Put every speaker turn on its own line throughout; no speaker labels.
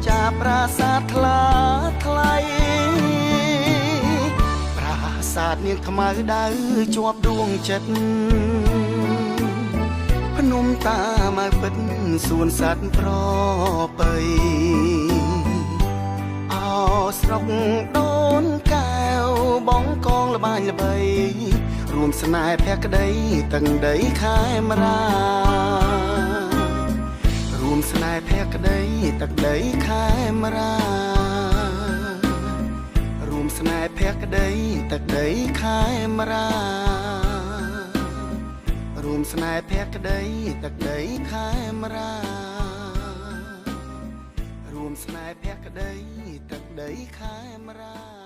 ចាប្រាសាទថ្លាថ្លៃប្រាសាទនាងខ្មៅដៅជាប់ដួងចិត្តភ្នំតាម៉ៅពិតសួនសត្វប្រពៃអោស្រុកដូនកែវបងកងល្បាញល្បីរួមស្នេហ៍ភក្តីតឹងដីខែមរារួមស្នេហ៍ភក្តីទឹកដីខែមរារួមស្នេហ៍ភក្តីទឹកដីខែមរារួមស្នេហ៍ភក្តីទឹកដីខែមរារួមស្នេហ៍ភក្តីទឹកដីខែមរា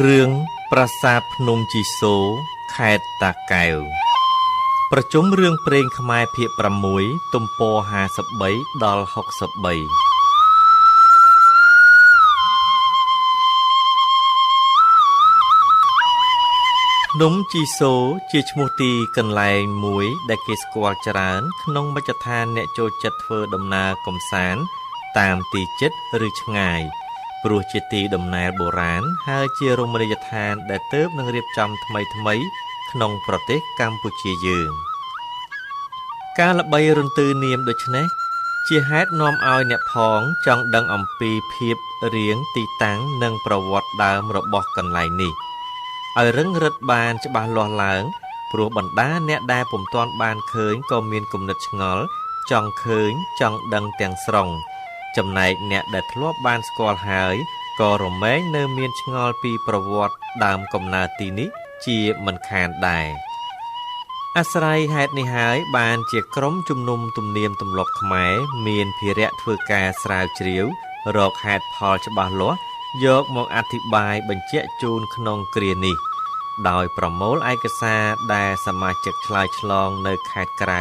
រឿងប្រាសាទភ្នំជីសូរខេត្តតាកែវប្រជុំរឿងព្រេងខ្មែរភាគ6ទំព័រ53ដល់63ភ្នំជីសូរជាឈ្មោះទីកន្លែងមួយដែលគេស្គាល់ច្រើនក្នុងមជ្ឈដ្ឋានអ្នកចូលចិត្តធ្វើដំណើរកម្សាន្តតាមទីជិតឬឆ្ងាយព្រោះជាទីដំណើរបុរាណហើយជារមណីយដ្ឋានដែលទើបនឹងរៀបចំថ្មីៗក្នុងប្រទេសកម្ពុជាយើងការល្បីរន្ទឺនាមដូចនេះជាហេតុនាំឲ្យអ្នកផងចង់ដឹងអំពីភាពរៀងទីតាំងនិងប្រវត្តិដើមរបស់កន្លែងនេះឲ្យរឹងរិតបានច្បាស់លាស់ឡើងព្រោះបណ្ដាអ្នកដែលពុំទាន់បានឃើញក៏មានគំនិតឆ្ងល់ចង់ឃើញចង់ដឹងទាំងស្រុង ចំណែកអ្នកដែលធ្លាប់បានស្គាល់ហើយក៏រមែងនៅមានឆ្ងល់ពីប្រវត្តិដើមកំណើតទីនេះជាមិនខានដែរអាស្រ័យហេតុនេះហើយបានជាក្រុមជំនុំទំនៀមទម្លាប់ខ្មែរមានភារៈធ្វើការស្រាវជ្រាវរកហេតុផលច្បាស់លាស់យកមកអធិប្បាយបញ្ជាក់ជូនក្នុងគ្រានេះដោយប្រមូលឯកសារដែលសមាជិកឆ្លើយឆ្លងនៅខេត្តក្រៅ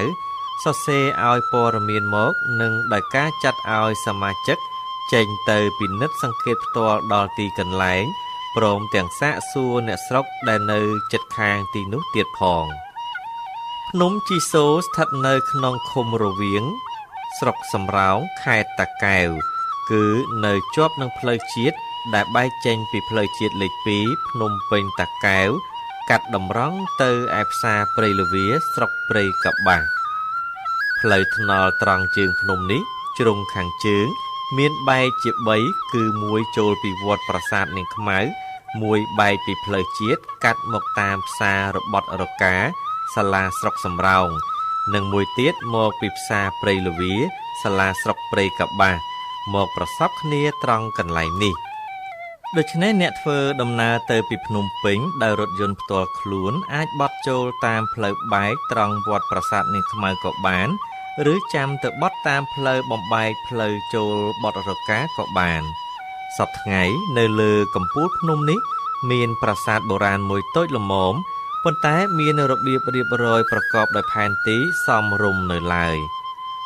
សរសេរឲ្យព័ត៌មានមកនិងដោយការចាត់ឲ្យសមាជិកចេញទៅពិនិត្យសង្កេតផ្ទាល់ដល់ទីកន្លែងព្រមទាំងសាកសួរអ្នកស្រុកដែលនៅជិតខាងទីនោះទៀតផងភ្នំជីសូស្ថិតនៅក្នុងឃុំរវៀងស្រុកសំរោងខេត្តតាកែវគឺនៅជាប់នឹងផ្លូវជាតិដែលបែកចេញពីផ្លូវជាតិលេខ2ភ្នំពេញតាកែវកាត់តម្រង់ទៅឯផ្សារព្រៃលវាស្រុកព្រៃកបាសផ្លូវថ្នល់ត្រង់ជើងភ្នំនេះជ្រុងខាងជើងមានបែកជា3គឺមួយចូលពីវត្តប្រាសាទនាងខ្មៅមួយបែកពីផ្លូវជាតិកាត់មកតាមផ្សាររបត់រកាសាលាស្រុកសំរោងនិងមួយទៀតមកពីផ្សារព្រៃលវាសាលាស្រុកព្រៃកបាសមកប្រសពគ្នាត្រង់កន្លែងនេះដូច្នេះអ្នកធ្វើដំណើរទៅពីភ្នំពេញដោយរថយន្តផ្ទាល់ខ្លួនអាចបត់ចូលតាមផ្លូវបែកត្រង់វត្តប្រាសាទនាងខ្មៅក៏បានឬចាំទៅបត់តាមផ្លូវបំបែកផ្លូវចូលបត់រកាក៏បានសប្តាហ៍ថ្ងៃនៅលើកំពូលភ្នំនេះមានប្រាសាទបុរាណមួយតូចល្មមប៉ុន្តែមានរបៀបរៀបរយប្រកបដោយផែនទីសមរម្យនៅឡើយ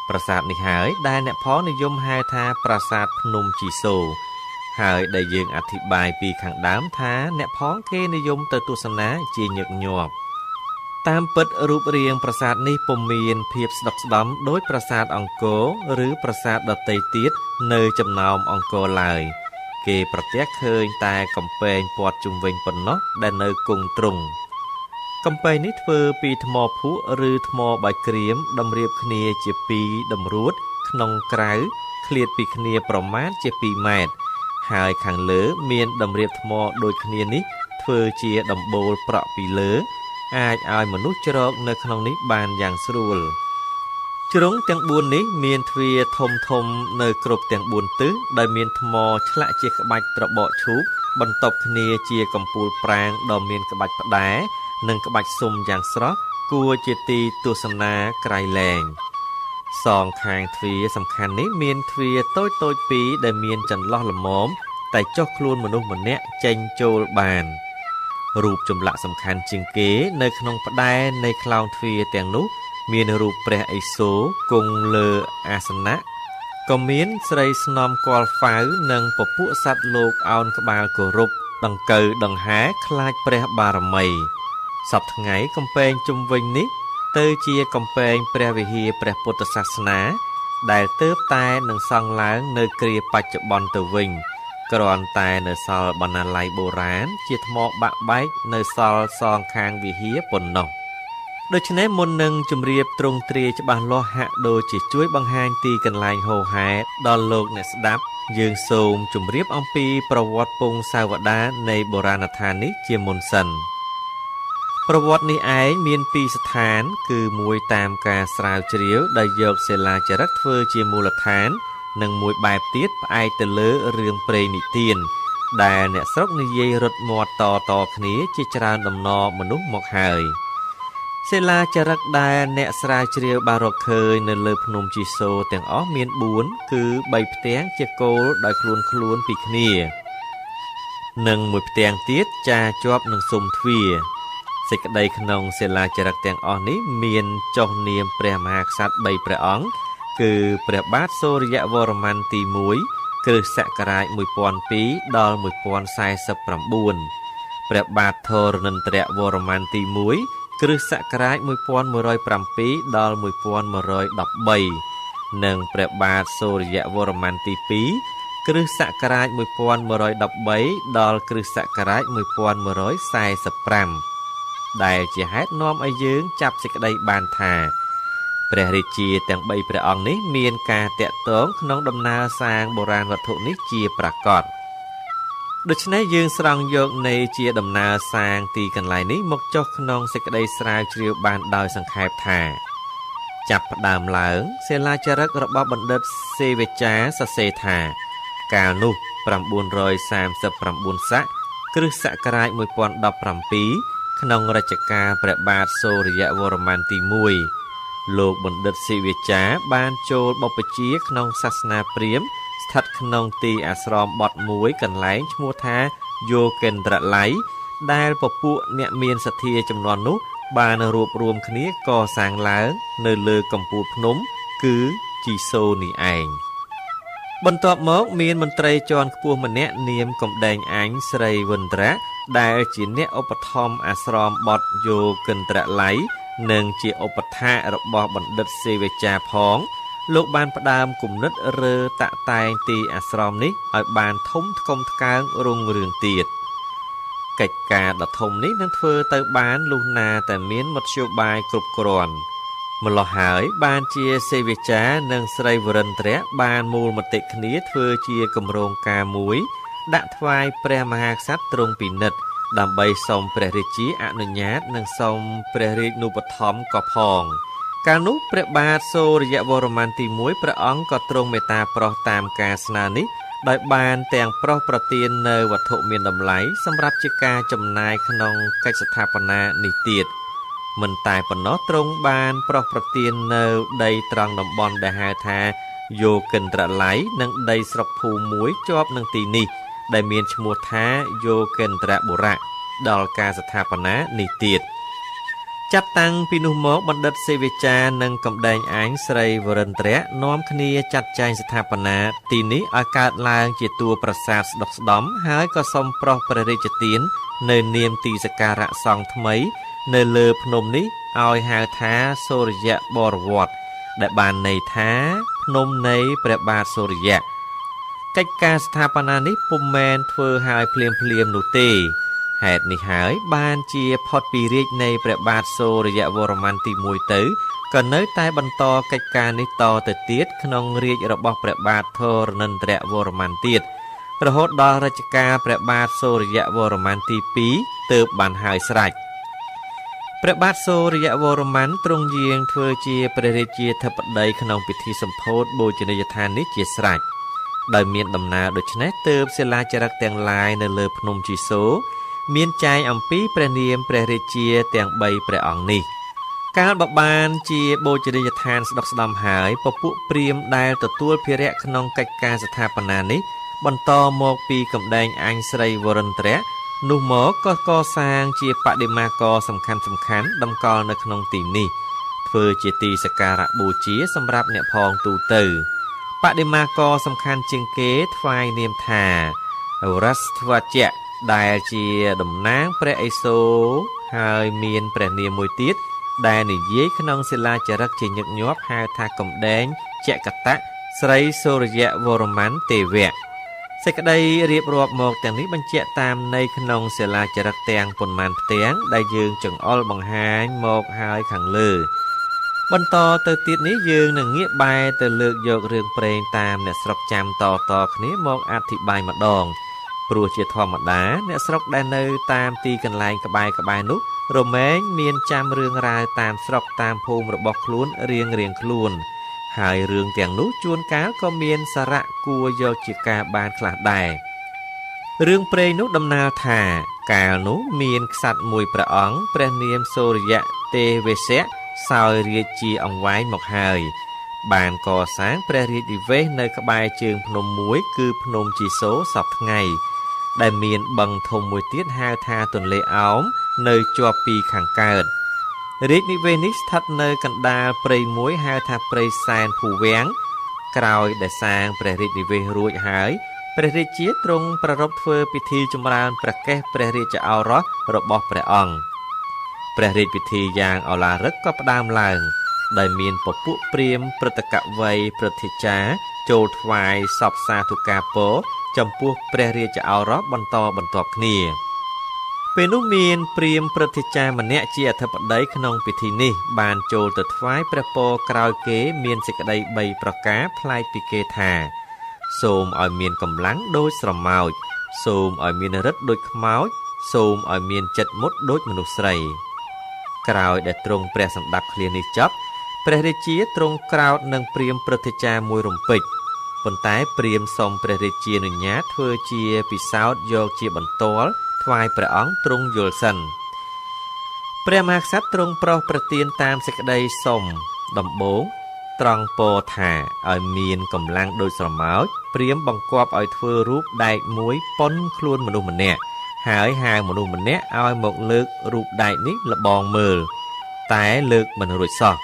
ប្រាសាទនេះហើយដែលអ្នកផងនិយមហៅថាប្រាសាទភ្នំជីសូហើយដែលយើងអធិប្បាយពីខាងដើមថាអ្នកផងគេនិយមទៅទស្សនាជាញឹកញាប់តាមពិតរូបរាងប្រាសាទនេះពុំមានភាពស្ដុកស្ដំដោយប្រាសាទអង្គរឬប្រាសាទដទៃទៀតនៅចំណោមអង្គរឡើយគេប្រទះឃើញតែកំពែងព័ទ្ធជុំវិញប៉ុណ្ណោះដែលនៅគង់ទ្រង់កំពែងនេះធ្វើពីថ្មភក់ឬថ្មបាយក្រៀមតម្រៀបគ្នាជា2តម្រួតក្នុងក្រៅឃ្លាតពីគ្នាប្រមាណជា2ម៉ែត្រហើយខាងលើមានតម្រៀបថ្មដូចគ្នានេះធ្វើជាដំបូលប្រក់ពីលើអាចឲ្យមនុស្សជ្រកនៅក្នុងនេះបានយ៉ាងស្រួលជ្រុងទាំង4នេះមានទ្វារធំនៅគ្រប់ទាំង4ទិសដោយមានថ្មឆ្លាក់ជាក្បាច់ត្របកឈូកបន្ទាប់គ្នាជាកំពូលប្រាង្គដ៏មានក្បាច់ផ្តែរនិងក្បាច់ស៊ុមយ៉ាងស្រស់គួរជាទីទស្សនាក្រៃលែងសងខាងទ្វារសំខាន់នេះមានទ្វារតូច2ដែលមានចន្លោះល្មមតែចុះខ្លួនមនុស្សម្នាក់ចេញចូលបានរូបចម្លាក់សំខាន់ជាងគេនៅក្នុងផ្តែរនៃខ្លោងទ្វារទាំងនោះមានរូបព្រះឥសូរគង់លើអាសនៈក៏មានស្រីស្នំគាល់ហ្វៅនិងពពួកសត្វលោកអោនក្បាលគោរពដង្កូវដង្ហែខ្លាចព្រះបារមីសប្តាហ៍ថ្ងៃកំពែងជុំវិញនេះទៅជាកំពែងព្រះវិហារព្រះពុទ្ធសាសនាដែលទើបតែនឹងសង់ឡើងនៅគ្រាបច្ចុប្បន្នទៅវិញគ្រាន់តែនៅសល់បណ្ណាល័យបុរាណជាថ្មបាក់បែកនៅសល់សងខាងវិហារប៉ុណ្ណោះដូច្នេះមុននឹងជម្រាបទ្រង់ទ្រាយច្បាស់លាស់ហាក់ដូចជាជួយបង្ហាញទីកន្លែងហូរហែដល់លោកអ្នកស្ដាប់យើងសូមជម្រាបអំពីប្រវត្តិពងសាវតានៃបុរាណដ្ឋាននេះជាមុនសិនប្រវត្តិនេះឯងមាន2ស្ថានគឺមួយតាមការស្រាវជ្រាវដែលយកសិលាចារឹកធ្វើជាមូលដ្ឋាននិងមួយបែបទៀតផ្អែកទៅលើរឿងព្រេងនិទានដែលអ្នកស្រុកនិយាយរត់មាត់តគ្នាជាច្រើនដំណរមនុស្សមកហើយសិលាចារឹកដែលអ្នកស្រាវជ្រាវបានរកឃើញនៅលើភ្នំជីសូទាំងអស់មាន4គឺ3ផ្ទាំងជាគោលដោយខ្លួនពីគ្នានិងមួយផ្ទាំងទៀតចាជាប់នឹងស៊ុមទ្វារសេចក្តីក្នុងសិលាចារឹកទាំងអស់នេះមានចុះនាមព្រះមហាក្សត្រ3ព្រះអង្គគឺព្រះបាទសូរ្យវរ្ម័នទី1គ្រិស្តសករាជ1002ដល់1049ព្រះបាទធរណិន្ទ្រវរ្ម័នទី1គ្រិស្តសករាជ1107ដល់1113និងព្រះបាទសូរ្យវរ្ម័នទី2គ្រិស្តសករាជ1113ដល់គ្រិស្តសករាជ1145ដែលជាហេតុនាំឲ្យយើងចាប់សេចក្តីបានថាព្រះរាជាទាំង3ព្រះអង្គនេះមានការតាក់ទងក្នុងដំណើរសាងបុរាណវត្ថុនេះជាប្រាកដដូច្នេះយើងស្រង់យកនៃជាដំណើរសាងទីកន្លែងនេះមកចុះក្នុងសេចក្តីស្រាវជ្រាវបានដោយសង្ខេបថា ចាប់ផ្ដើមឡើងសិលាចារឹករបស់បណ្ឌិតសេវចាសរសេរថាកាលនោះ939ស័កគ្រិស្តសករាជ1017ក្នុងរជ្ជកាលព្រះបាទសូរ្យវរ្ម័នទី1លោកបណ្ឌិតសេវចាបានចូលបព្វជិក្នុងសាសនាព្រាហ្មណ៍ស្ថិតក្នុងទីអាស្រមបទមួយកន្លែងឈ្មោះថាយោគិន្ទ្រល័យដែលពពួកអ្នកមានសទ្ធាចំនួននោះបានរួបរวมគ្នាកសាងឡើងនៅលើកំពូលភ្នំគឺជីសូនេះឯងបន្ទាប់មកមានមន្ត្រីជាន់ខ្ពស់ម្នាក់នាមកំដែងអញស្រីវិន្ទ្រៈដែលជាអ្នកឧបត្ថម្ភអាស្រមបទយោគិន្ទ្រល័យនិងជាឧបដ្ឋាករបស់បណ្ឌិតសេវចាផងលោកបានផ្ដើមគំនិតរើតាក់តែងទីអាស្រមនេះឲ្យបានធំថ្កុំថ្កើងរុងរឿងទៀតកិច្ចការដ៏ធំនេះនឹងធ្វើទៅបានលុះណាតែមានមធ្យោបាយគ្រប់គ្រាន់ម្ល៉េះហើយបានជាសេវចានិងស្រីវរិន្ទ្រៈបានមូលមតិគ្នាធ្វើជាគម្រោងការមួយដាក់ថ្វាយព្រះមហាក្សត្រទ្រង់ពិនិត្យដើម្បីសូមព្រះរាជាអនុញ្ញាតនិងសូមព្រះរាជនូបត្ថម្ភក៏ផងកាលនោះព្រះបាទសូរ្យវរ្ម័នទី1ព្រះអង្គក៏ទ្រង់មេត្តាប្រោសតាមការស្នើនេះដោយបានទាំងប្រោសប្រទាននៅវត្ថុមានតម្លៃសម្រាប់ជាការចំណាយក្នុងកិច្ចស្ថាបនានេះទៀតមិនតែប៉ុណ្ណោះទ្រង់បានប្រោសប្រទាននៅដីត្រង់តំបន់ដែលហៅថាយោគិន្ទ្រល័យនិងដីស្រុកភូមិមួយជាប់នឹងទីនេះដែលមានឈ្មោះថាយោគិន្ទ្របុរៈដល់ការស្ថាបនានេះទៀតចាប់តាំងពីនោះមកបណ្ឌិតសេវចានិងកំដែងអញស្រីវរិន្ទ្រៈនាំគ្នាចាត់ចែងស្ថាបនាទីនេះឲ្យកើតឡើងជាតួប្រាសាទស្ដុកស្ដំហើយក៏សូមប្រោសព្រះរាជទាននៅនាមទីសក្ការៈសង្ឃថ្មីនៅលើភ្នំនេះឲ្យហៅថាសូរ្យបរវត្តដែលបានន័យថាភ្នំនៃព្រះបាទសូរ្យកិច្ចការស្ថាបនានេះពុំមែនធ្វើឲ្យភ្លាមនោះទេហេតុនេះហើយបានជាផុតពីរាជនៃព្រះបាទសូរ្យវរ្ម័នទី1ទៅក៏នៅតែបន្តកិច្ចការនេះតទៅទៀតក្នុងរាជរបស់ព្រះបាទធរណិន្ទ្រវរ្ម័នទៀតរហូតដល់រជ្ជកាលព្រះបាទសូរ្យវរ្ម័នទី2ទើបបានហើយស្រេចព្រះបាទសូរ្យវរ្ម័នទ្រង់យាងធ្វើជាព្រះរាជាធិបតីក្នុងពិធីសម្ពោធបូជនីយដ្ឋាននេះជាស្រេចដោយមានដំណើរដូច្នេះទើបសិលាចារឹកទាំងឡាយនៅលើភ្នំជីសូមានចែងអំពីព្រះនាមព្រះរាជាទាំង3ព្រះអង្គនេះកាលបបានជាបូជនីយដ្ឋានស្ដុកស្ដំហើយពពួកព្រាហ្មណ៍ដែលទទួលភារៈក្នុងកិច្ចការស្ថាបនានេះបន្តមកពីកំដែងអញស្រីវរិន្ទ្រៈនោះមកក៏កសាងជាបដិមាករសំខាន់តម្កល់នៅក្នុងទីនេះធ្វើជាទីសក្ការៈបូជាសម្រាប់អ្នកផងទូទៅបដិមាករសំខាន់ជាងគេថ្វាយនាមថារស្ថវជៈដែលជាតំណាងព្រះឥសូរហើយមានព្រះនាមមួយទៀតដែលនិយាយក្នុងសិលាចារឹកជាញឹកញាប់ហៅថាកំដែងចកតៈស្រីសូរ្យវរ្ម័នទេវៈសេចក្តីរៀបរាប់មកទាំងនេះបញ្ជាក់តាមន័យក្នុងសិលាចារឹកទាំងប៉ុន្មានផ្ទាំងដែលយើងចង្អុលបង្ហាញមកហើយខាងលើបន្តទៅទៀតនេះយើងនឹងងាកបែរទៅលើកយករឿងព្រេងតាមអ្នកស្រុកចាំតគ្នាមកអធិប្បាយម្ដងព្រោះជាធម្មតាអ្នកស្រុកដែលនៅតាមទីកន្លែងក្បែរនោះរមែងមានចាំរឿងរ៉ាវតាមស្រុកតាមភូមិរបស់ខ្លួនរៀងខ្លួនហើយរឿងទាំងនោះជួនកាលក៏មានសារៈគួរយកជាការបានខ្លះដែររឿងព្រេងនោះដំណាលថាកាលនោះមានក្សត្រមួយព្រះអង្គព្រះនាមសូរ្យទេវេសៈសោយរាជជាអង្វែងមកហើយបានកសាងព្រះរាជនិវេសនៅក្បែរជើងភ្នំមួយគឺភ្នំជីសូសពថ្ងៃដែលមានបឹងធំមួយទៀតហៅថាទន្លេអោមនៅជាប់ពីខាងកើតរាជនិវេសនេះស្ថិតនៅកណ្ដាលព្រៃមួយហៅថាព្រៃសែនភូវាំងក្រោយដែលសាងព្រះរាជនិវេសរួចហើយព្រះរាជាទ្រង់ប្រារព្ធធ្វើពិធីចម្រើនព្រះកេសព្រះរាជឱរសរបស់ព្រះអង្គព្រះរាជពិធីយ៉ាងឱឡារិកក៏ផ្ដើមឡើងដោយមានពពួកព្រាហ្មណ៍ព្រឹត្តិកវ័យព្រឹទ្ធាចារ្យចូលថ្វាយសពសាធុការពរចំពោះព្រះរាជឱរសបន្ទាប់គ្នាពេលនោះមានព្រាហ្មណ៍ព្រឹទ្ធាចារ្យម្នាក់ជាអធិបតីក្នុងពិធីនេះបានចូលទៅថ្វាយព្រះពរក្រោយគេមានសេចក្តី3ប្រការប្លែកពីគេថាសូមឲ្យមានកម្លាំងដូចស្រមោចសូមឲ្យមានឫទ្ធិដូចខ្មោចសូមឲ្យមានចិត្តមុតដូចមនុស្សស្រីក្រោយដែលទ្រង់ព្រះសម្ដាប់ឃ្លានេះចប់ ព្រះរាជាទ្រង់ក្រោធនឹងព្រាហ្មណ៍ព្រឹទ្ធាចារ្យមួយរំពេចប៉ុន្តែព្រាហ្មណ៍សូមព្រះរាជាអនុញ្ញាតធ្វើជាពិសោធន៍យកជាបន្ទាល់ថ្វាយព្រះអង្គទ្រង់យល់សិនព្រះមហាក្សត្រទ្រង់ប្រោសប្រទានតាមសេចក្តីសុំដំបូងត្រង់ពោលថាឲ្យមានកម្លាំងដូចស្រមោចព្រាហ្មណ៍បង្គាប់ឲ្យធ្វើរូបដែកមួយប៉ុនខ្លួនមនុស្សម្នាក់ហើយហៅមនុស្សម្នាក់ឲ្យមកលើករូបដែកនេះលបងមើលតែលើកមិនរួចសោះ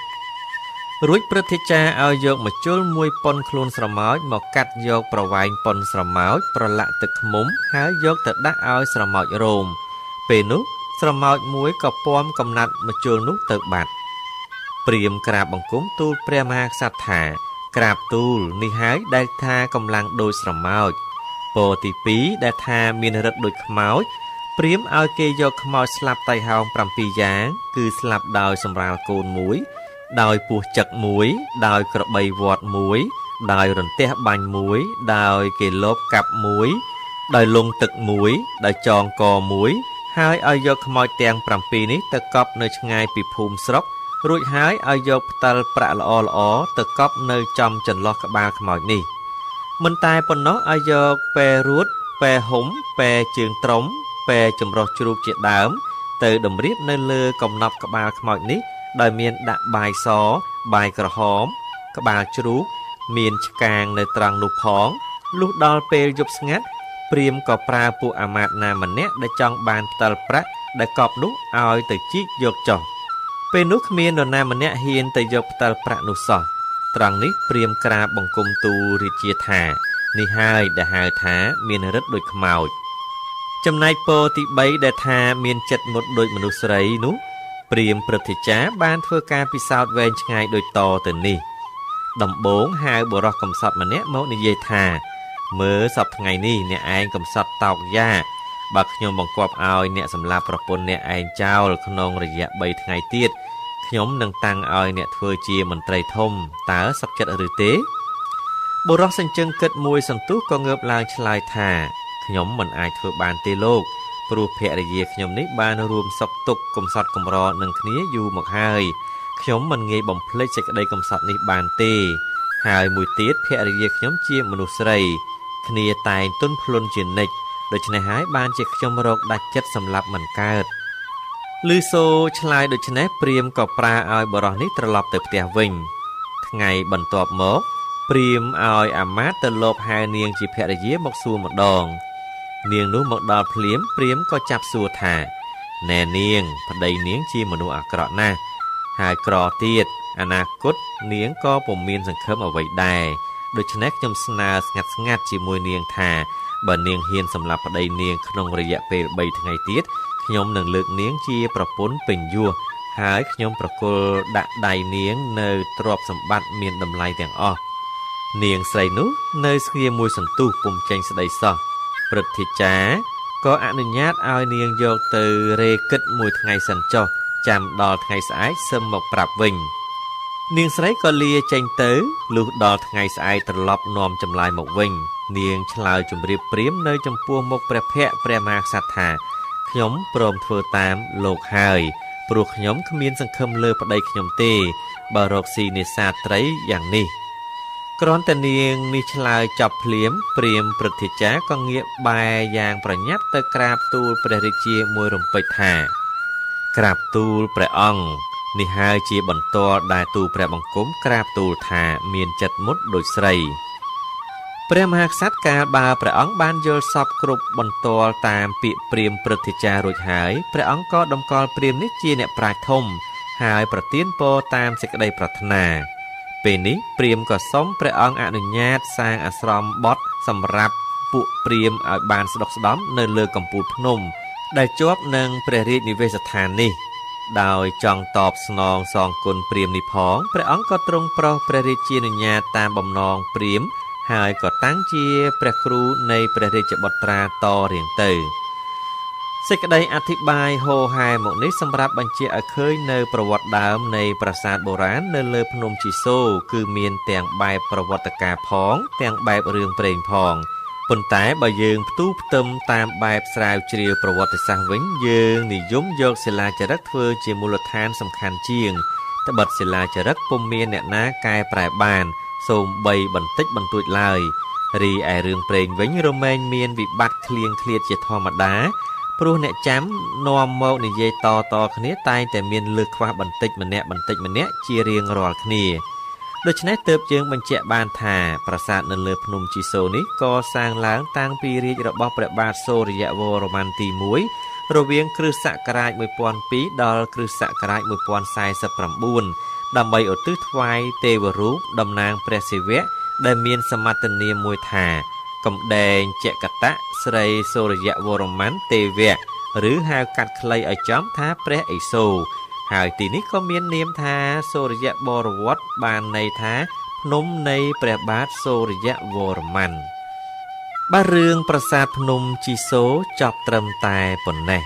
រួចព្រឹទ្ធាចារ្យឲ្យយកម្ជុលមួយប៉ុនខ្លួនស្រមោចមកកាត់យកប្រវែងប៉ុនស្រមោចប្រឡាក់ទឹកឃ្មុំហើយយកទៅដាក់ឲ្យស្រមោចរោមពេលនោះស្រមោចមួយក៏ពាំកំណាត់ម្ជុលនោះទៅបាត់ព្រាហ្មណ៍ក្រាបបង្គំទូលព្រះមហាក្សត្រថាក្រាបទូលនេះហើយដែលថាកម្លាំងដូចស្រមោចពរទី2ដែលថាមានឫទ្ធិដូចខ្មោចព្រាហ្មណ៍ឲ្យគេយកខ្មោចស្លាប់តៃហោង7យ៉ាងគឺស្លាប់ដោយសម្រាលកូនមួយដោយពស់ចឹកមួយដោយក្របីវត្តមួយដោយរន្ទះបាញ់មួយដោយគេលបកាប់មួយដោយលងទឹកមួយដោយចងកមួយហើយឲ្យយកខ្មោចទាំង7នេះទៅកប់នៅឆ្ងាយពីភូមិស្រុករួចហើយឲ្យយកផ្តិលប្រាក់ល្អៗទៅកប់នៅចំចន្លោះក្បាលខ្មោចនេះមិនតែប៉ុណ្ណោះឲ្យយកពែរួតពែហុំពែជើងត្រុំពែចម្រុះជ្រូកជាដើមទៅតម្រៀបនៅលើកំណប់ក្បាលខ្មោចនេះដោយមានដាក់បាយសបាយក្រហមក្បាលជ្រូកមានឆ្កាងនៅត្រង់នោះផងលុះដល់ពេលយប់ស្ងាត់ព្រាហ្មណ៍ក៏ប្រើពួកអាមាត្យណាម្នាក់ដែលចង់បានផ្តិលប្រាក់ដែលកប់នោះឲ្យទៅជីកយកចុះពេលនោះគ្មាននរណាម្នាក់ហ៊ានទៅយកផ្តិលប្រាក់នោះសោះត្រង់នេះព្រាហ្មណ៍ក្រាបបង្គំទូលរាជាថានេះហើយដែលហៅថាមានឫទ្ធិដូចខ្មោចចំណែកពរទី3ដែលថាមានចិត្តមុតដូចមនុស្សស្រីនោះព្រាហ្មណ៍ព្រឹទ្ធាចារ្យបានធ្វើការពិសោធន៍វែងឆ្ងាយដូចតទៅនេះដំបូងហៅបុរសកំសត់ម្នាក់មកនិយាយថាមើលសពថ្ងៃនេះអ្នកឯងកំសត់តោកយ៉ាបើខ្ញុំបង្គាប់ឲ្យអ្នកសម្លាប់ប្រពន្ធអ្នកឯងចោលក្នុងរយៈ3ថ្ងៃទៀតខ្ញុំនឹងតាំងឲ្យអ្នកធ្វើជាមន្ត្រីធំតើសុខចិត្តឬទេបុរសសញ្ជឹងគិតមួយសន្ទុះក៏ងើបឡើងឆ្លើយថាខ្ញុំមិនអាចធ្វើបានទេលោកព្រោះភរិយាខ្ញុំនេះបានរួមសុខទុក្ខកំសត់កំរនឹងគ្នាយូរមកហើយខ្ញុំមិនងាយបំភ្លេចសេចក្តីកំសត់នេះបានទេហើយមួយទៀតភរិយាខ្ញុំជាមនុស្សស្រីគ្នាតែងទន់ភ្លន់ជានិច្ចដូច្នេះហើយបានជាខ្ញុំរកដាច់ចិត្តសម្លាប់មិនកើតលឺសូឆ្លើយដូច្នេះព្រាហ្មណ៍ក៏ប្រាឲ្យបរិសនេះត្រឡប់ទៅផ្ទះវិញថ្ងៃបន្ទាប់មកព្រាហ្មណ៍ឲ្យអាមាត្យទៅលបហៅនាងជាភរិយាមកសួរម្ដងនាងនោះមកដល់ភ្លាមព្រាហ្មណ៍ក៏ចាប់សួរថាណែនាងប្តីនាងជាមនុស្សអាក្រក់ណាស់ហើយក្រទៀតអនាគតនាងក៏ពុំមានសង្ឃឹមអ្វីដែរដូច្នេះខ្ញុំស្នើស្ងាត់ជាមួយនាងថាបើនាងហ៊ានសម្លាប់ប្តីនាងក្នុងរយៈពេល3ថ្ងៃទៀតខ្ញុំនឹងលើកនាងជាប្រពន្ធពេញយោះហើយខ្ញុំប្រគល់ដាក់ដៃនាងនៅទ្រព្យសម្បត្តិមានតម្លៃទាំងអស់នាងស្រីនោះនៅស្ងៀមមួយសន្ទុះពុំចេញស្ដីសោះព្រឹទ្ធាចារ្យក៏អនុញ្ញាតឲ្យនាងយកទៅរេគិតមួយថ្ងៃសិនចុះចាំដល់ថ្ងៃស្អែកសឹមមកប្រាប់វិញនាងស្រីក៏លាចេញទៅលុះដល់ថ្ងៃស្អែកត្រឡប់នាំចម្លើយមកវិញនាងឆ្លើយជម្រាបព្រាហ្មណ៍នៅចំពោះមុខព្រះភ័ក្ត្រព្រះមហាក្សត្រថាខ្ញុំព្រមធ្វើតាមលោកហើយព្រោះខ្ញុំគ្មានសង្ឃឹមលើប្តីខ្ញុំទេបើរកស៊ីនេសាទត្រីយ៉ាងនេះគ្រាន់តែនាងនេះឆ្លើយចប់ភ្លាមព្រាហ្មណ៍ព្រឹទ្ធាចារ្យក៏ងាកបែរយ៉ាងប្រញាប់ទៅក្រាបទូលព្រះរាជាមួយរំពេចថាក្រាបទូលព្រះអង្គនេះហើយជាបន្ទាល់ដែលទូលព្រះបង្គំក្រាបទូលថាមានចិត្តមុតដូចស្រីព្រះមហាក្សត្រកាលបើព្រះអង្គបានយល់សពគ្រប់បន្ទាល់តាមពាក្យព្រាហ្មណ៍ព្រឹទ្ធាចារ្យរួចហើយព្រះអង្គក៏តម្កល់ព្រាហ្មណ៍នេះជាអ្នកប្រាជ្ញធំហើយប្រទានពរតាមសេចក្តីប្រាថ្នាពេលនេះព្រាហ្មណ៍ក៏សុំព្រះអង្គអនុញ្ញាតសាងអាស្រមបទសម្រាប់ពួកព្រាហ្មណ៍ឲ្យបានស្ដុកស្ដំនៅលើកំពូលភ្នំដែលជាប់នឹងព្រះរាជនិវេសដ្ឋាននេះដោយចង់តបស្នងសងគុណព្រាហ្មណ៍នេះផងព្រះអង្គក៏ទ្រង់ប្រោសព្រះរាជានុញ្ញាតតាមបំណងព្រាហ្មណ៍ហើយក៏តាំងជាព្រះគ្រូនៃព្រះរាជបុត្រាតរៀងទៅសេចក្តីអធិប្បាយហូរហែមកនេះសម្រាប់បញ្ជាក់ឲ្យឃើញនៅប្រវត្តិដើមនៃប្រាសាទបុរាណនៅលើភ្នំជីសូរគឺមានទាំងបែបប្រវត្តិការផងទាំងបែបរឿងព្រេងផងប៉ុន្តែបើយើងផ្ទុះផ្ទឹមតាមបែបស្រាវជ្រាវប្រវត្តិសាស្ត្រវិញយើងនិយមយកសិលាចារឹកធ្វើជាមូលដ្ឋានសំខាន់ជាង ត្បិតសិលាចារឹកពុំមានអ្នកណាកែប្រែបានសូម្បីបន្តិចបន្តួចឡើយរីឯរឿងព្រេងវិញរមែងមានវិបត្តិឃ្លៀងឃ្លាតជាធម្មតាព្រោះអ្នកចាំនាំមកនិយាយតគ្នាតែងតែមានលើសខ្វះបន្តិចម្នាក់ជារៀងរាល់គ្នាដូច្នេះទើបយើងបញ្ជាក់បានថាប្រាសាទនៅលើភ្នំជីសូនេះកសាងឡើងតាំងពីរាជរបស់ព្រះបាទសូរ្យវរ្ម័នទី1រវាងគ្រិស្តសករាជ1002ដល់គ្រិស្តសករាជ1049ដើម្បីឧទ្ទិសថ្វាយទេវរូបតំណាងព្រះសិវៈដែលមានសមត្ថនាមមួយថាកំដែងចក្រតៈស្រីសូរ្យវរ្ម័នទេវៈឬហៅកាត់ខ្លីឲ្យចំថាព្រះឥសូរហើយទីនេះក៏មាននាមថាសូរ្យបរវត្តបានន័យថាភ្នំនៃព្រះបាទសូរ្យវរ្ម័នបាទរឿងប្រាសាទភ្នំជីសូចប់ត្រឹមតែប៉ុណ្ណេះ